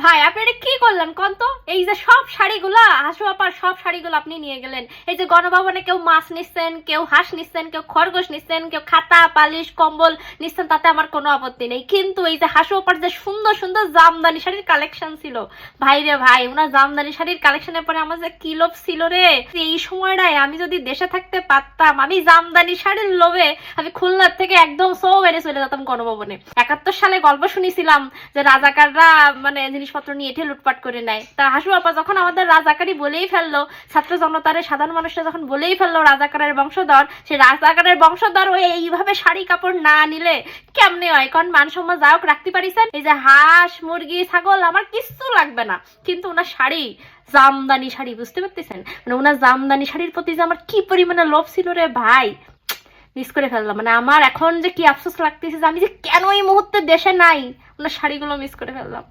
ভাই আপনি এটা কি করলেন কোন তো? এই যে সব শাড়িগুলা হাসু আপার সব শাড়িগুলো আপনি নিয়ে গেলেন। এই যে গণভবনে কেউ মাছ নিচ্ছেন, কেউ হাঁস নিচ্ছেন, কেউ খরগোশ নিচ্ছেন, কেউ খাতা পালিশ কম্বল নিচ্ছেন, তাতে আমার কোনো আপত্তি নেই। কিন্তু এই যে হাসু আপার যে সুন্দর সুন্দর জামদানি শাড়ির কালেকশন ছিল, ভাই রে ভাই, ওনার জামদানি শাড়ির কালেকশনের পরে আমার যে কি লোভ ছিল রে। এই সময়টায় আমি যদি দেশে থাকতে পারতাম, আমি জামদানি শাড়ির লোভে আমি খুলনার থেকে একদম সো বেড়ে চলে যেতাম গণভবনে। 71 সালে গল্প শুনেছিলাম যে রাজাকাররা মানে জিনিসপত্র নিয়ে এঠে লুটপাট করে নেয়। তা হাসু আপা যখন আমাদের রাজাকারই বলেই ফেললো, ছাত্র জনতারে সাধারণ মানুষরা যখন বলেই ফেললো রাজাকারের বংশধর, সে রাজাকারের বংশধর হয়ে এইভাবে শাড়ি কাপড় না নিলে কেমনে হয়? কারণ মান সম্মান যাওক রাখতে পারিছেন। এই যে হাঁস মুরগি ছাগল আমার কিচ্ছু লাগবে না, কিন্তু ওনার শাড়ি জামদানি শাড়ি, বুঝতে পারতেছেন? মানে ওনার জামদানি শাড়ির প্রতি যে আমার কি পরিমাণে লোভ ছিল রে ভাই, মিস করে ফেললাম। মানে আমার এখন যে কি আফসোস লাগতেছে যে আমি যে কেন এই মুহূর্তে দেশে নাই, ওনার শাড়িগুলো মিস করে ফেললাম।